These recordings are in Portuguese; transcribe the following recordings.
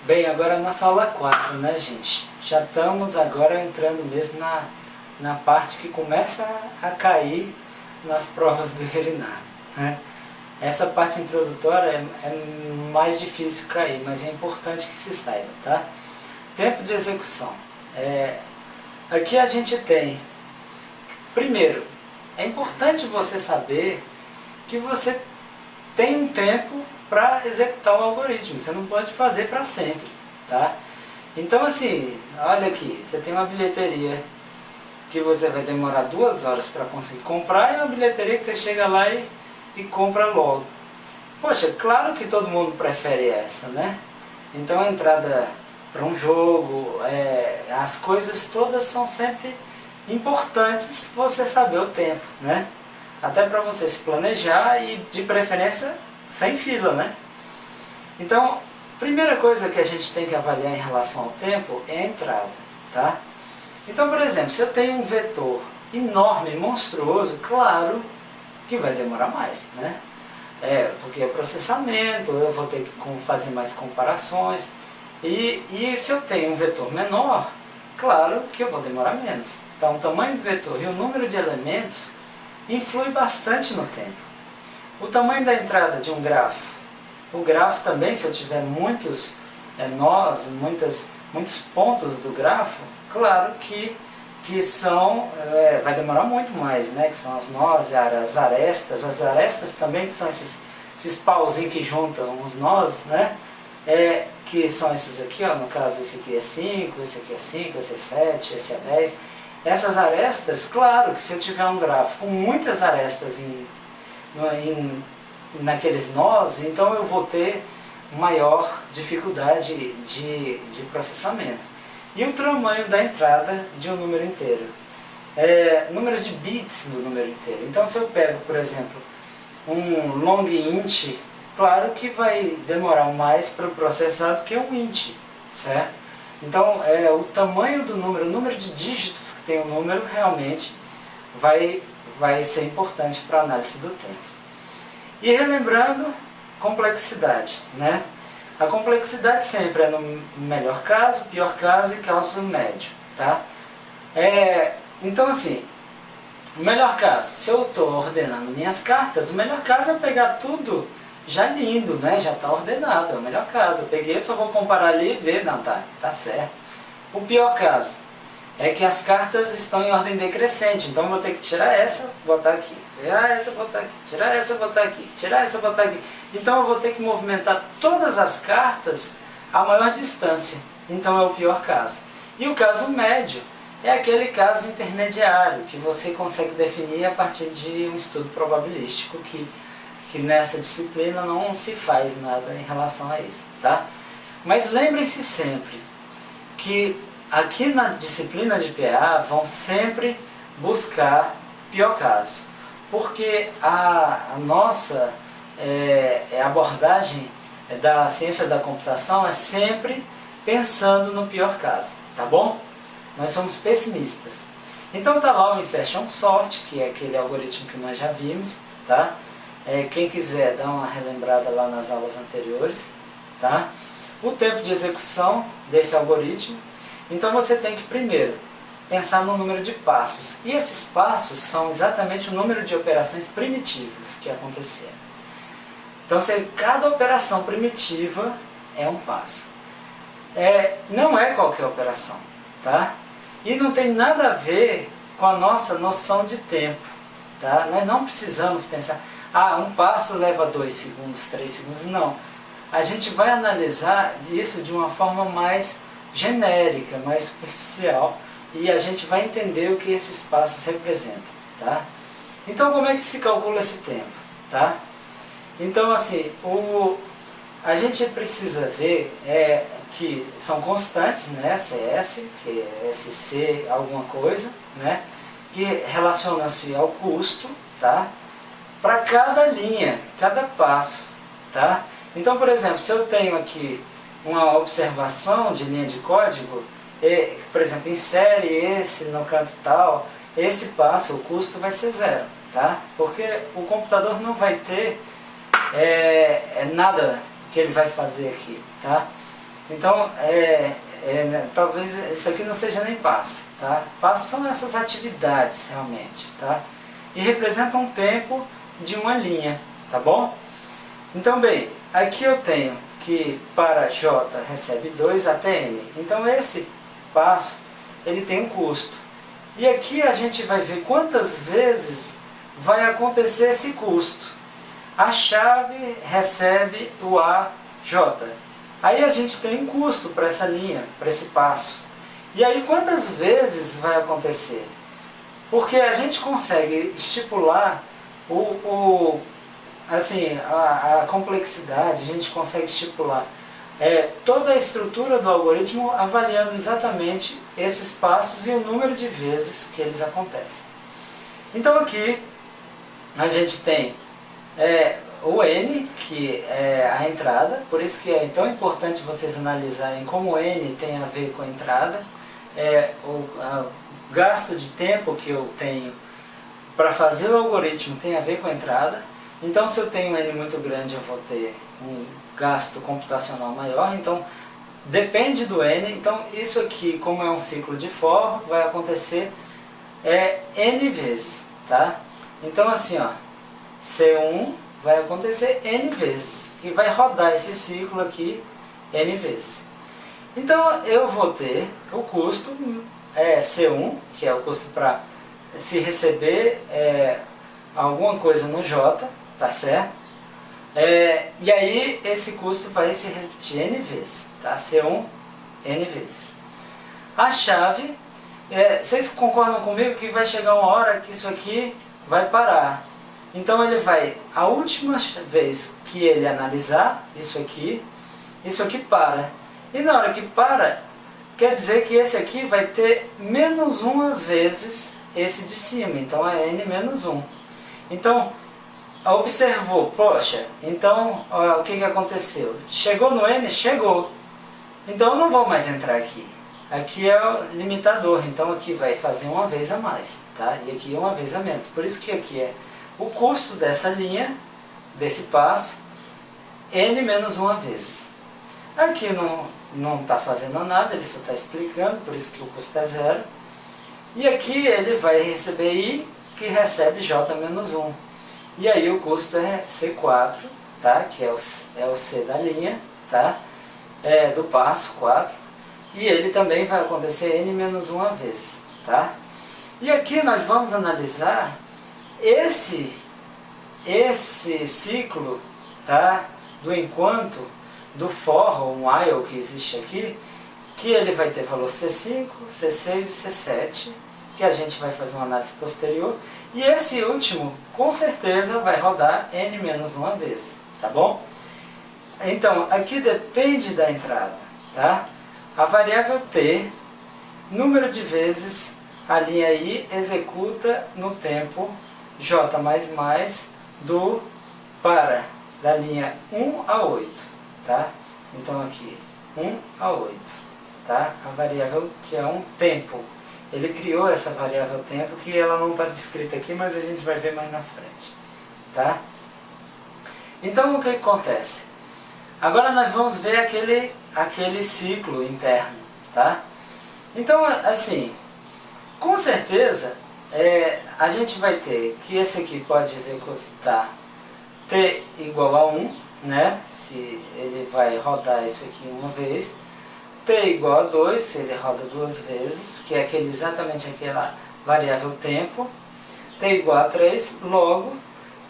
Bem, agora a nossa aula 4, né, gente? Já estamos agora entrando mesmo na parte que começa a cair nas provas do veterinário, né? Essa parte introdutória é mais difícil cair, mas é importante que se saiba, tá? Tempo de execução. Aqui a gente tem, primeiro, é importante você saber que você tem um tempo para executar o algoritmo, você não pode fazer para sempre, tá? Então assim, olha aqui, você tem uma bilheteria que você vai demorar 2 horas para conseguir comprar e uma bilheteria que você chega lá e compra logo. Poxa, claro que todo mundo prefere essa, né? Então a entrada para um jogo, as coisas todas são sempre importantes você saber o tempo, né? Até para você se planejar e de preferência sem fila, né? Então, primeira coisa que a gente tem que avaliar em relação ao tempo é a entrada, tá? Então, por exemplo, se eu tenho um vetor enorme, monstruoso, claro que vai demorar mais, né? Porque é processamento, eu vou ter que fazer mais comparações. E se eu tenho um vetor menor, claro que eu vou demorar menos. Então, o tamanho do vetor e o número de elementos influi bastante no tempo. O tamanho da entrada de um grafo. O grafo também, se eu tiver muitos nós, muitos pontos do grafo, claro que vai demorar muito mais, né? Que são as nós, as arestas também, que são esses pauzinhos que juntam os nós, né? Que são esses aqui, ó, no caso esse aqui é 5, esse aqui é 5, esse é 7, esse é 10. Essas arestas, claro que se eu tiver um grafo com muitas arestas naqueles nós, então eu vou ter maior dificuldade de processamento. E o tamanho da entrada de um número inteiro. Números de bits do número inteiro. Então se eu pego, por exemplo, um long int, claro que vai demorar mais para processar do que um int, certo? Então o tamanho do número, o número de dígitos que tem o número realmente vai ser importante para a análise do tempo. E relembrando, complexidade, né? A complexidade sempre é no melhor caso, pior caso e caso médio, tá? Então assim, o melhor caso, se eu estou ordenando minhas cartas, o melhor caso é pegar tudo já lindo, né? Já está ordenado, é o melhor caso. Eu peguei, só vou comparar ali e ver, não, tá certo. O pior caso é que as cartas estão em ordem decrescente, então eu vou ter que tirar essa, botar aqui, tirar essa, botar aqui, tirar essa, botar aqui, tirar essa, botar aqui. Então eu vou ter que movimentar todas as cartas a maior distância, então é o pior caso. E o caso médio é aquele caso intermediário, que você consegue definir a partir de um estudo probabilístico, que nessa disciplina não se faz nada em relação a isso, tá? Mas lembre-se sempre que aqui na disciplina de PA vão sempre buscar pior caso, porque a nossa abordagem da ciência da computação é sempre pensando no pior caso, tá bom? Nós somos pessimistas. Então tá lá o insertion sort, que é aquele algoritmo que nós já vimos, tá? Quem quiser dar uma relembrada lá nas aulas anteriores, tá? O tempo de execução desse algoritmo. Então você tem que primeiro pensar no número de passos. E esses passos são exatamente o número de operações primitivas que aconteceram. Então cada operação primitiva é um passo. Não é qualquer operação, tá? E não tem nada a ver com a nossa noção de tempo, tá? Nós não precisamos pensar, um passo leva 2 segundos, 3 segundos, não. A gente vai analisar isso de uma forma mais genérica, mais superficial, e a gente vai entender o que esses passos representam, tá? Então como é que se calcula esse tempo, tá? Então assim, a gente precisa ver que são constantes, né? CS, que é SC alguma coisa, né? Que relaciona-se ao custo, tá? Para cada linha, cada passo, tá? Então, por exemplo, se eu tenho aqui uma observação de linha de código, por exemplo, insere esse no canto tal, esse passo, o custo vai ser 0, tá? Porque o computador não vai ter nada que ele vai fazer aqui, tá? Então, talvez isso aqui não seja nem passo, tá? Passos são essas atividades, realmente, tá? E representam um tempo de uma linha, tá bom? Então, bem, aqui eu tenho que para J recebe 2 até N. Então, esse passo, ele tem um custo. E aqui a gente vai ver quantas vezes vai acontecer esse custo. A chave recebe o AJ. Aí a gente tem um custo para essa linha, para esse passo. E aí quantas vezes vai acontecer? Porque a gente consegue estipular assim, a complexidade, a gente consegue estipular toda a estrutura do algoritmo avaliando exatamente esses passos e o número de vezes que eles acontecem. Então aqui a gente tem o N, que é a entrada, por isso que é tão importante vocês analisarem como o N tem a ver com a entrada, o gasto de tempo que eu tenho para fazer o algoritmo tem a ver com a entrada. Então, se eu tenho um N muito grande, eu vou ter um gasto computacional maior. Então, depende do N. Então, isso aqui, como é um ciclo de for, vai acontecer N vezes, tá? Então, assim, ó, C1 vai acontecer N vezes, que vai rodar esse ciclo aqui N vezes. Então, eu vou ter o custo C1, que é o custo para se receber alguma coisa no J, tá certo? E aí esse custo vai se repetir N vezes, tá? C1 N vezes. A chave, vocês concordam comigo que vai chegar uma hora que isso aqui vai parar. Então ele vai, a última vez que ele analisar isso aqui para. E na hora que para, quer dizer que esse aqui vai ter menos uma vezes esse de cima, então é N menos 1. Então, observou, poxa, então o que aconteceu? Chegou no N? Chegou. Então eu não vou mais entrar aqui. Aqui é o limitador, então aqui vai fazer uma vez a mais, tá? E aqui é uma vez a menos. Por isso que aqui é o custo dessa linha, desse passo, N menos uma vezes. Aqui não está fazendo nada, ele só está explicando, por isso que o custo é 0. E aqui ele vai receber I, que recebe J menos 1. E aí o custo é C4, tá? Que é o C da linha, tá? Do passo 4. E ele também vai acontecer N menos 1 vezes, tá? E aqui nós vamos analisar esse ciclo, tá? Do enquanto, do for, ou um while que existe aqui, que ele vai ter valor C5, C6 e C7, que a gente vai fazer uma análise posterior. E esse último, com certeza, vai rodar N menos 1 vezes, tá bom? Então, aqui depende da entrada, tá? A variável T, número de vezes a linha I executa no tempo J++ da linha 1 a 8, tá? Então aqui, 1 a 8, tá? A variável que é um tempo. Ele criou essa variável tempo, que ela não está descrita aqui, mas a gente vai ver mais na frente, tá? Então o que acontece? Agora nós vamos ver aquele ciclo interno, tá? Então, assim, com certeza, a gente vai ter que esse aqui pode executar T igual a 1, né? Se ele vai rodar isso aqui uma vez. T igual a 2, se ele roda duas vezes, que é exatamente aquela variável tempo. T igual a 3, logo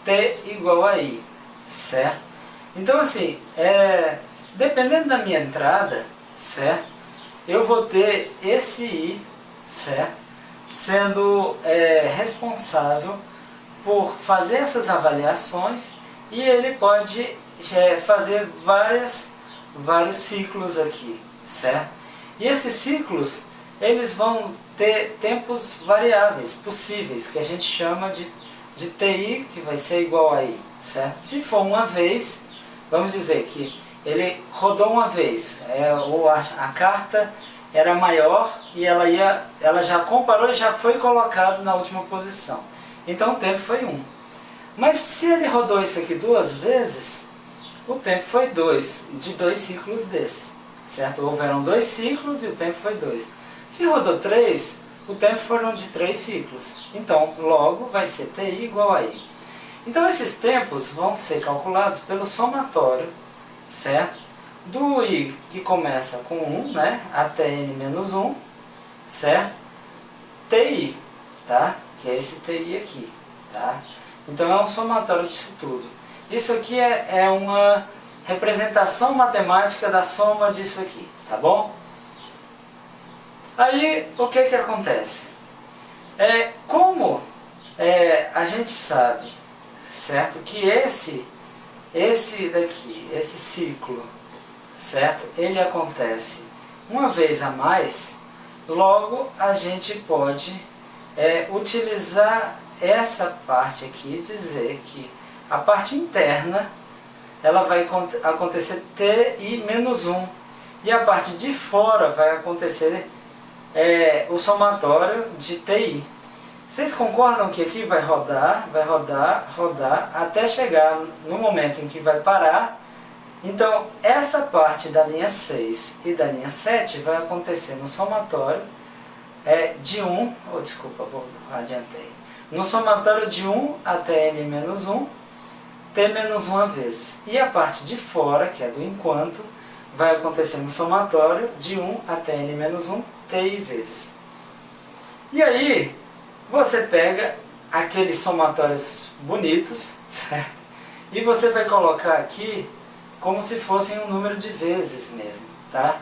T igual a I, certo? Então, assim, dependendo da minha entrada, certo? Eu vou ter esse I, certo? Sendo responsável por fazer essas avaliações, e ele pode fazer vários ciclos aqui, certo? E esses ciclos, eles vão ter tempos variáveis, possíveis, que a gente chama de TI, que vai ser igual a I, certo? Se for uma vez, vamos dizer que ele rodou uma vez, ou a carta era maior e ela já comparou e já foi colocado na última posição. Então o tempo foi 1. Mas se ele rodou isso aqui duas vezes, o tempo foi 2, de 2 ciclos desses. certo? Houveram 2 ciclos e o tempo foi 2. Se rodou 3, o tempo foram de 3 ciclos. Então, logo vai ser TI igual a I. Então, esses tempos vão ser calculados pelo somatório, certo? Do I que começa com 1, né? Até N menos 1, certo? TI, tá? Que é esse TI aqui, tá? Então, é um somatório disso tudo. Isso aqui é uma representação matemática da soma disso aqui, tá bom? Aí, o que acontece? Como a gente sabe, certo, que esse daqui, esse ciclo, certo, ele acontece uma vez a mais, logo a gente pode utilizar essa parte aqui, dizer que a parte interna ela vai acontecer TI menos 1 e a parte de fora vai acontecer o somatório de TI. Vocês concordam que aqui vai rodar, rodar, até chegar no momento em que vai parar? Então, essa parte da linha 6 e da linha 7 vai acontecer no somatório de 1, adiantei. No somatório de 1 até N menos 1, T menos 1 vezes. E a parte de fora, que é do enquanto, vai acontecer no somatório de 1 até N menos 1, TI vezes. E aí, você pega aqueles somatórios bonitos, certo? E você vai colocar aqui como se fossem um número de vezes mesmo, tá?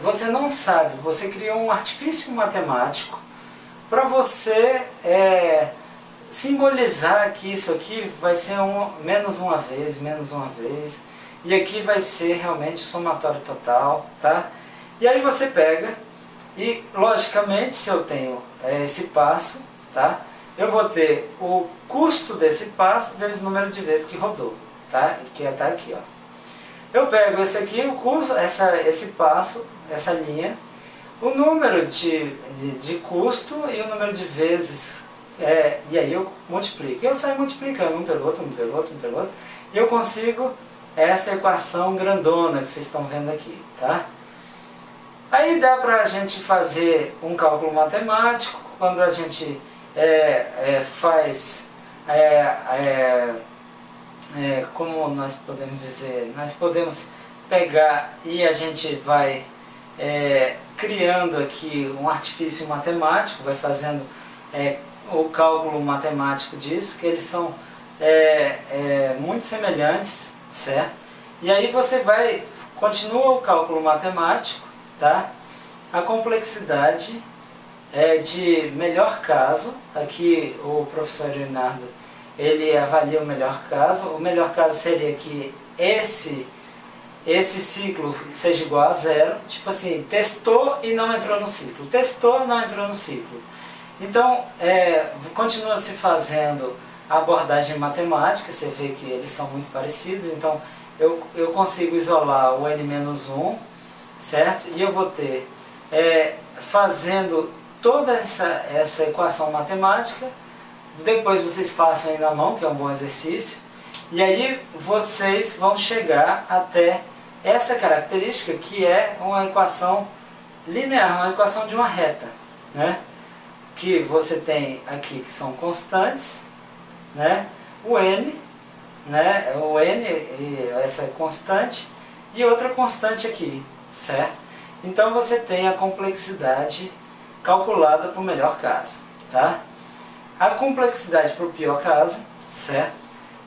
Você não sabe, você criou um artifício matemático para você simbolizar que isso aqui vai ser menos uma vez, e aqui vai ser realmente somatório total, tá? E aí você pega e, logicamente, se eu tenho esse passo, tá? Eu vou ter o custo desse passo vezes o número de vezes que rodou, tá? Que está aqui, ó. Eu pego esse aqui, o custo, esse passo, essa linha, o número de custo e o número de vezes, e aí eu multiplico. Eu saio multiplicando um pelo outro, e eu consigo essa equação grandona que vocês estão vendo aqui, tá? Aí dá para a gente fazer um cálculo matemático, quando a gente faz, como nós podemos dizer, nós podemos pegar e a gente vai criando aqui um artifício matemático, vai fazendo o cálculo matemático disso, que eles são muito semelhantes, certo? E aí você continua o cálculo matemático, tá? A complexidade de melhor caso, aqui o professor Leonardo, ele avalia o melhor caso. O melhor caso seria que esse ciclo seja igual a 0, tipo assim, testou e não entrou no ciclo, testou, não entrou no ciclo. Então, continua se fazendo a abordagem matemática, você vê que eles são muito parecidos, então eu consigo isolar o N-1, certo? E eu vou ter, fazendo toda essa equação matemática, depois vocês façam aí na mão, que é um bom exercício, e aí vocês vão chegar até essa característica que é uma equação linear, uma equação de uma reta, né? Que você tem aqui que são constantes, né? O N, né? O N, essa é constante, e outra constante aqui, certo? Então você tem a complexidade calculada para o melhor caso, tá? A complexidade para o pior caso, certo?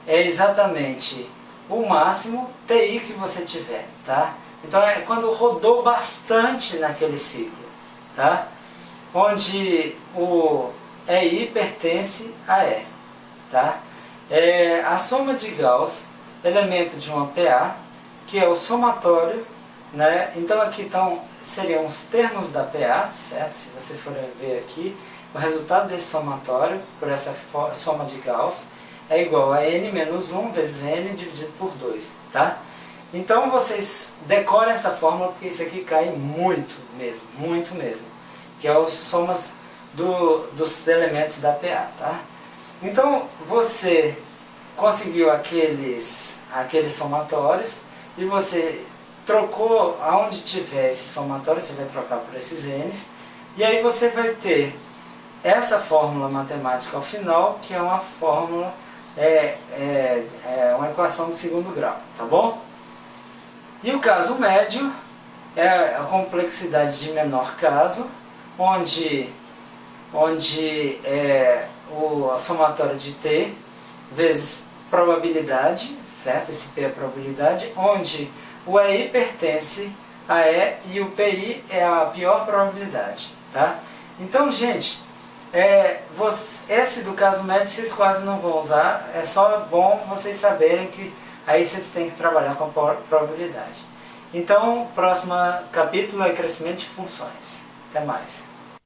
É exatamente o máximo TI que você tiver, tá? Então é quando rodou bastante naquele ciclo, tá? Onde o EI pertence a E, tá? A soma de Gauss, elemento de uma PA, que é o somatório, né? Então aqui seriam os termos da PA, certo? Se você for ver aqui, o resultado desse somatório, por essa soma de Gauss, é igual a N-1 vezes N dividido por 2, tá? Então vocês decorem essa fórmula, porque isso aqui cai muito mesmo, que é os somas dos elementos da PA, tá? Então você conseguiu aqueles somatórios e você trocou, aonde tiver esse somatório, você vai trocar por esses n's, e aí você vai ter essa fórmula matemática ao final, que é uma fórmula, uma equação de segundo grau, tá bom? E o caso médio é a complexidade de menor caso, onde o somatório de t vezes probabilidade, certo? Esse P é a probabilidade, onde o EI pertence a E e o PI é a pior probabilidade, tá? Então, gente, esse do caso médio vocês quase não vão usar, é só bom vocês saberem que aí vocês têm que trabalhar com a probabilidade. Então, o próximo capítulo é crescimento de funções. Até mais.